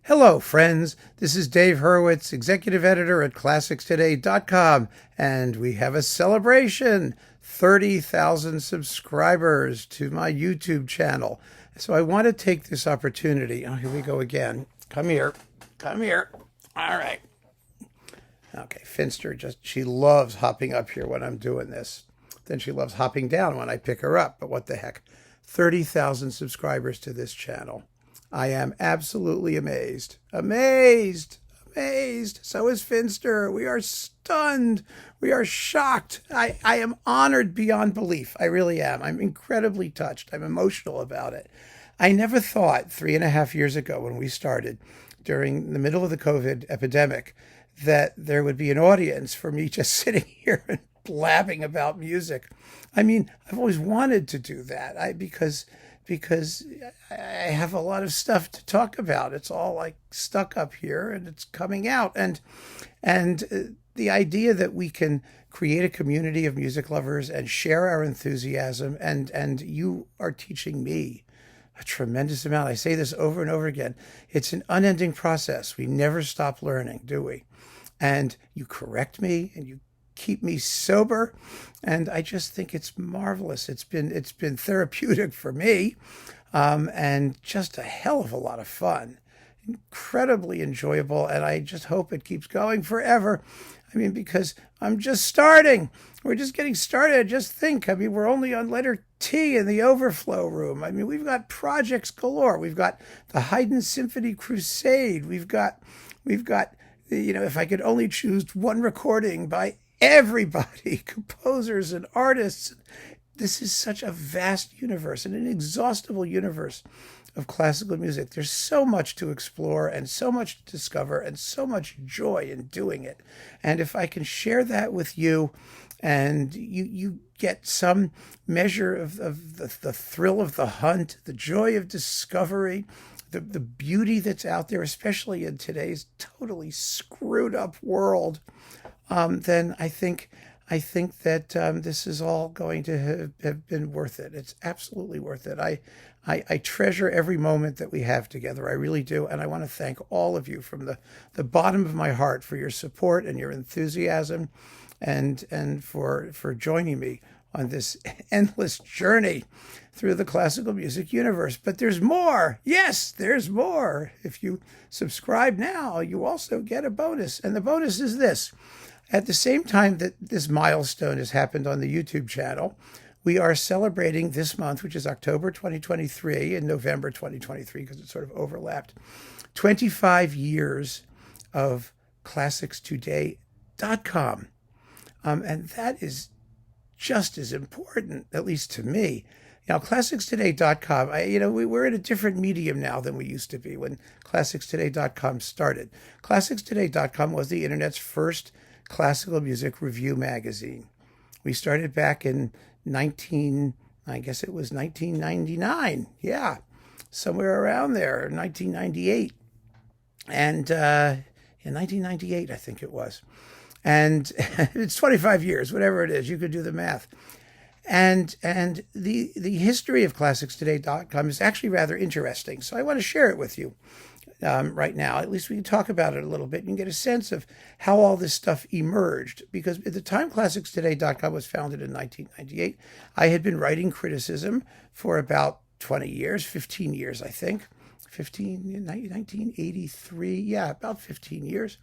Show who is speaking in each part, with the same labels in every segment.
Speaker 1: Hello, friends. This is Dave Hurwitz, executive editor at ClassicsToday.com, and we have a celebration. 30,000 subscribers to my YouTube channel. So I want to take this opportunity. Oh, here we go again. Come here. Come here. All right. Okay, Finster she loves hopping up here when I'm doing this. Then she loves hopping down when I pick her up. But what the heck? 30,000 subscribers to this channel. I am absolutely amazed. Amazed. Amazed. So is Finster. We are stunned. We are shocked. I am honored beyond belief. I really am. I'm incredibly touched. I'm emotional about it. I never thought 3.5 years ago when we started, during the middle of the COVID epidemic, that there would be an audience for me just sitting here and blabbing about music. I mean, I've always wanted to do that because I have a lot of stuff to talk about. It's all like stuck up here and it's coming out. And the idea that we can create a community of music lovers and share our enthusiasm, and you are teaching me a tremendous amount. I say this over and over again. It's an unending process. We never stop learning, do we? And you correct me and you keep me sober, and I just think it's marvelous. It's been therapeutic for me, and just a hell of a lot of fun, incredibly enjoyable, and I just hope it keeps going forever. I mean, because I'm just starting. We're just getting started. Just think. I mean, we're only on letter T in the overflow room. I mean, we've got projects galore. We've got the Haydn Symphony Crusade. We've got, if I could only choose one recording by everybody, composers and artists. This is such a vast universe, an inexhaustible universe of classical music. There's so much to explore and so much to discover and so much joy in doing it. And if I can share that with you, and you get some measure of the thrill of the hunt, the joy of discovery, the beauty that's out there, especially in today's totally screwed up world, then I think that this is all going to have been worth it. It's absolutely worth it. I treasure every moment that we have together. I really do. And I want to thank all of you from the bottom of my heart for your support and your enthusiasm, and for joining me on this endless journey through the classical music universe. But there's more. Yes, there's more. If you subscribe now, you also get a bonus. And the bonus is this. At the same time that this milestone has happened on the YouTube channel, we are celebrating this month, which is October 2023 and November 2023, because it sort of overlapped, 25 years of ClassicsToday.com. And that is just as important, at least to me. Now, ClassicsToday.com, we're in a different medium now than we used to be when ClassicsToday.com started. ClassicsToday.com was the internet's first classical music review magazine. We started back in 1999. Yeah, somewhere around there, 1998. And in 1998, I think it was. And it's 25 years, whatever it is. You could do the math. And the history of ClassicsToday.com is actually rather interesting. So I want to share it with you. Right now, at least we can talk about it a little bit and get a sense of how all this stuff emerged. Because at the time ClassicsToday.com was founded in 1998, I had been writing criticism for about 20 years, 15 years, I think. 1983, yeah, about 15 years.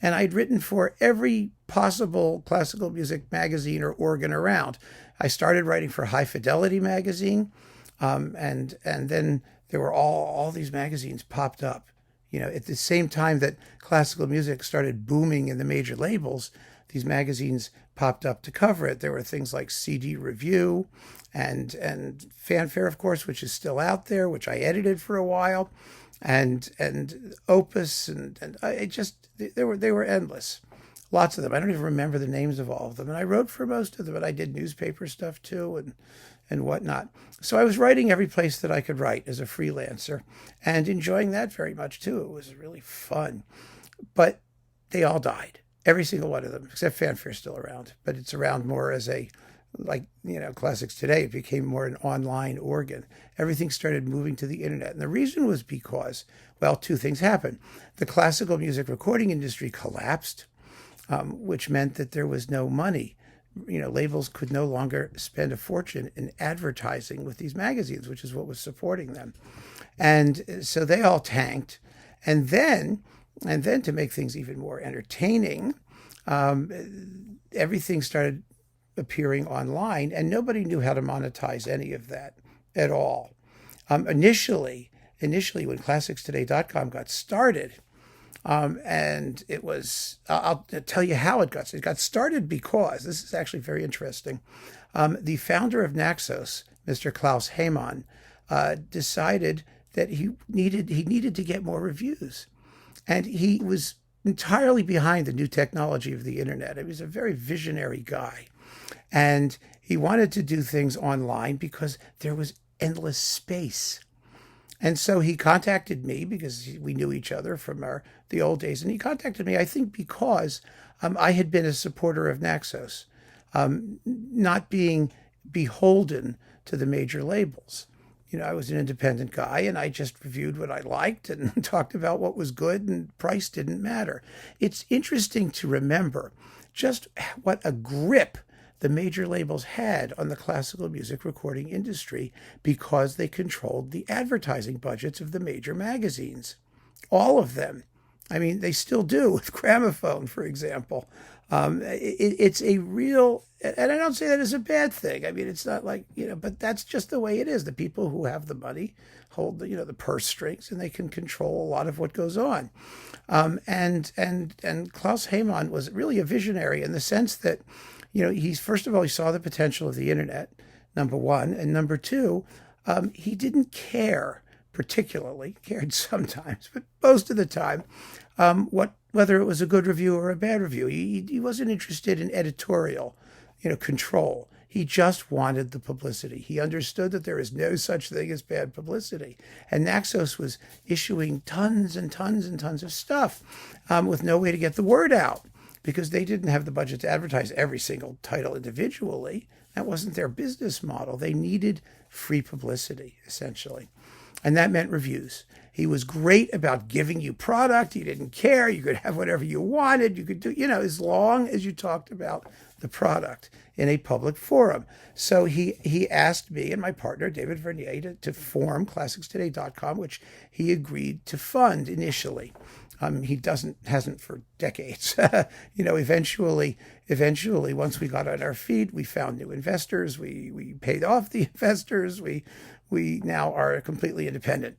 Speaker 1: And I'd written for every possible classical music magazine or organ around. I started writing for High Fidelity magazine, and then there were all these magazines popped up. At the same time that classical music started booming in the major labels, these magazines popped up to cover it. There were things like CD Review and Fanfare, of course, which is still out there, which I edited for a while, and Opus, and they were endless. Lots of them. I don't even remember the names of all of them. And I wrote for most of them, and I did newspaper stuff too, and whatnot. So I was writing every place that I could write as a freelancer and enjoying that very much too. It was really fun. But they all died. Every single one of them, except Fanfare's still around. But it's around more as Classics Today. It became more an online organ. Everything started moving to the internet. And the reason was because Well, two things happened. The classical music recording industry collapsed, which meant that there was no money. Labels could no longer spend a fortune in advertising with these magazines, which is what was supporting them. And so they all tanked. And then to make things even more entertaining, everything started appearing online, and nobody knew how to monetize any of that at all. Initially, when ClassicsToday.com got started, and it was, I'll tell you how it got started because, this is actually very interesting, the founder of Naxos, Mr. Klaus Heymann, decided that he needed to get more reviews. And he was entirely behind the new technology of the internet. He was a very visionary guy. And he wanted to do things online because there was endless space. And so he contacted me because we knew each other from the old days. And he contacted me, I think, because I had been a supporter of Naxos, not being beholden to the major labels. I was an independent guy, and I just reviewed what I liked and talked about what was good, and price didn't matter. It's interesting to remember just what a grip the major labels had on the classical music recording industry because they controlled the advertising budgets of the major magazines. All of them. I mean, they still do with Gramophone, for example. It's a real, and I don't say that as a bad thing. I mean, it's not like, but that's just the way it is. The people who have the money hold the purse strings, and they can control a lot of what goes on. And Klaus Heymann was really a visionary in the sense that, he's, first of all, he saw the potential of the internet, number one, and number two, he didn't care particularly, cared sometimes, but most of the time, whether it was a good review or a bad review. He wasn't interested in editorial, control. He just wanted the publicity. He understood that there is no such thing as bad publicity. And Naxos was issuing tons and tons and tons of stuff with no way to get the word out because they didn't have the budget to advertise every single title individually. That wasn't their business model. They needed free publicity, essentially. And that meant reviews. He was great about giving you product. He didn't care. You could have whatever you wanted. You could do, as long as you talked about the product in a public forum. So he asked me and my partner, David Vernier, to form ClassicsToday.com, which he agreed to fund initially. He hasn't for decades. Eventually, once we got on our feet, we found new investors. We paid off the investors. We now are completely independent.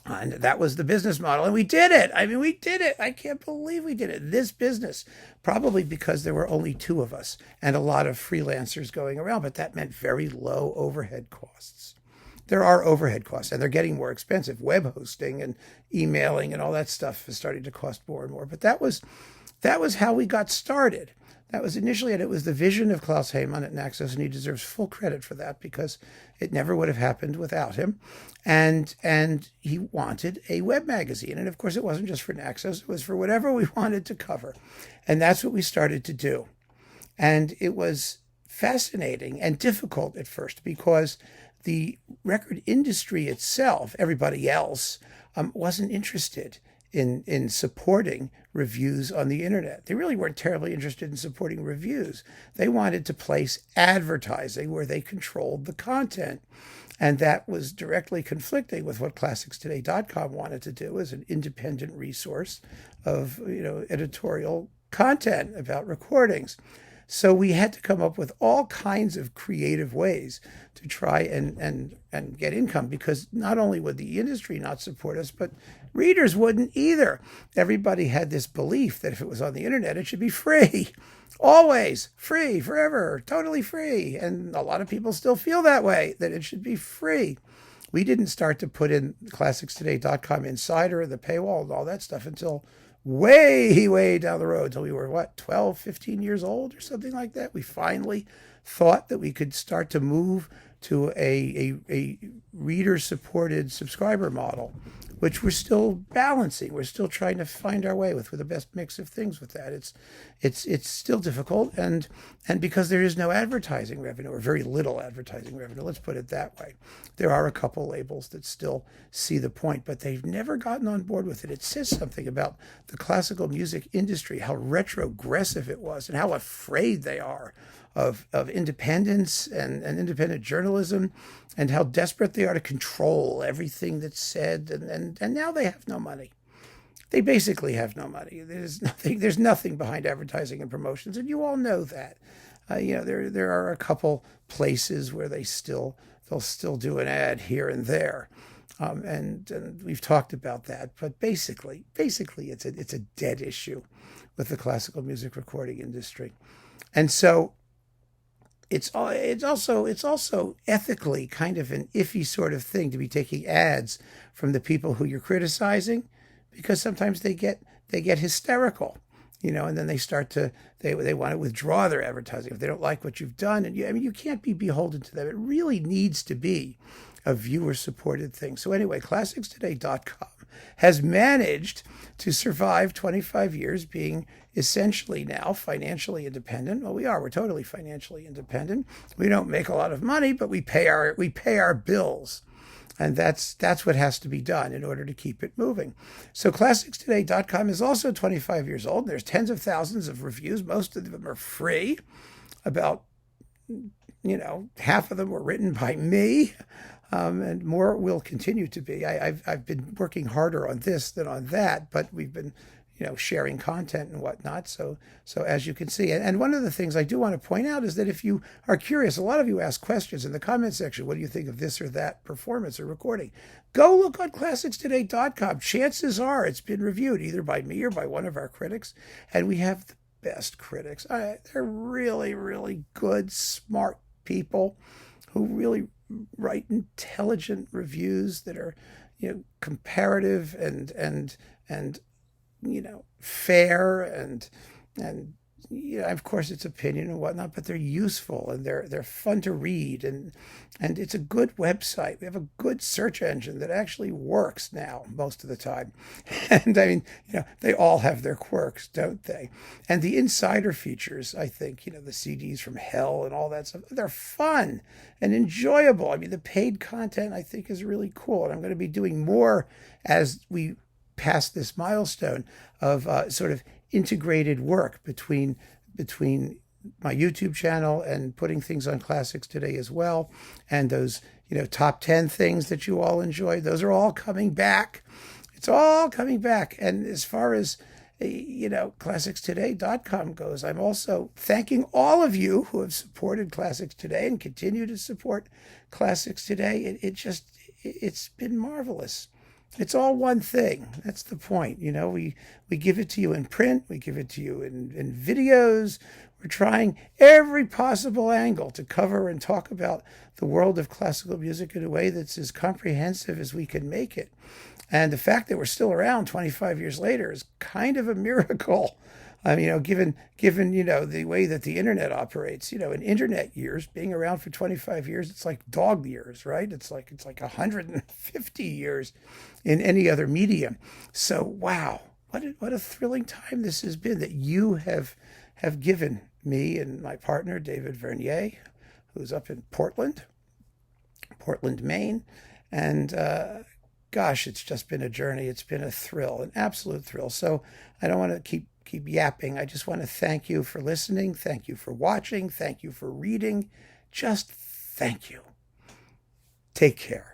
Speaker 1: And that was the business model. And we did it. I mean, we did it. I can't believe we did it. This business, probably because there were only two of us and a lot of freelancers going around, but that meant very low overhead costs. There are overhead costs, and they're getting more expensive. Web hosting and emailing and all that stuff is starting to cost more and more. But that was how we got started. That was initially, and it was the vision of Klaus Heymann at Naxos, and he deserves full credit for that because it never would have happened without him. And he wanted a web magazine. And of course, it wasn't just for Naxos. It was for whatever we wanted to cover. And that's what we started to do. And it was fascinating and difficult at first because the record industry itself, everybody else, wasn't interested in supporting reviews on the internet. They really weren't terribly interested in supporting reviews. They wanted to place advertising where they controlled the content. And that was directly conflicting with what ClassicsToday.com wanted to do as an independent resource of editorial content about recordings. So we had to come up with all kinds of creative ways to try and get income, because not only would the industry not support us, but readers wouldn't either. Everybody had this belief that if it was on the internet, it should be free. Always free, forever, totally free. And a lot of people still feel that way, that it should be free. We didn't start to put in ClassicsToday.com Insider, the paywall, and all that stuff until way down the road, until we were, 12, 15 years old or something like that. We finally thought that we could start to move to a reader-supported subscriber model which we're still balancing. We're still trying to find our way with the best mix of things with that. It's still difficult, and because there is no advertising revenue, or very little advertising revenue, let's put it that way. There are a couple labels that still see the point, but they've never gotten on board with it. It says something about the classical music industry, how retrogressive it was, and how afraid they are of independence and independent journalism, and how desperate they are to control everything that's said. And now they have no money. They basically have no money. There's nothing behind advertising and promotions, and you all know that. There are a couple places where they'll still do an ad here and there. And we've talked about that, but basically it's a dead issue with the classical music recording industry. And so it's also ethically kind of an iffy sort of thing to be taking ads from the people who you're criticizing, because sometimes they get hysterical, and then they start to they want to withdraw their advertising if they don't like what you've done. And you can't be beholden to them. It really needs to be a viewer-supported thing. So anyway, ClassicsToday.com has managed to survive 25 years being essentially now financially independent. Well, we're totally financially independent. We don't make a lot of money, but we pay our bills. And that's what has to be done in order to keep it moving. So ClassicsToday.com is also 25 years old. There's tens of thousands of reviews. Most of them are free. About, half of them were written by me. And more will continue to be. I've been working harder on this than on that, but we've been, sharing content and whatnot. So as you can see, and one of the things I do want to point out is that if you are curious, a lot of you ask questions in the comment section. What do you think of this or that performance or recording? Go look on ClassicsToday.com. Chances are it's been reviewed either by me or by one of our critics, and we have the best critics. They're really, really good, smart people who really write intelligent reviews that are, comparative and fair and of course it's opinion and whatnot, but they're useful and they're fun to read, and it's a good website. We have a good search engine that actually works now most of the time. And they all have their quirks, don't they? And the insider features, I think, the CDs from hell and all that stuff, they're fun and enjoyable. The paid content I think is really cool, and I'm going to be doing more as we pass this milestone of sort of integrated work between my YouTube channel and putting things on Classics Today as well. And those, top 10 things that you all enjoy, those are all coming back. It's all coming back. And as far as, ClassicsToday.com goes, I'm also thanking all of you who have supported Classics Today and continue to support Classics Today. It's been marvelous. It's all one thing. That's the point. We give it to you in print. We give it to you in videos. We're trying every possible angle to cover and talk about the world of classical music in a way that's as comprehensive as we can make it. And the fact that we're still around 25 years later is kind of a miracle. Given the way that the internet operates, in internet years, being around for 25 years, it's like dog years, right? It's like 150 years in any other medium. So, wow, what a thrilling time this has been that you have given me and my partner, David Vernier, who's up in Portland, Maine. And gosh, it's just been a journey. It's been a thrill, an absolute thrill. So I don't want to keep yapping. I just want to thank you for listening. Thank you for watching. Thank you for reading. Just thank you. Take care.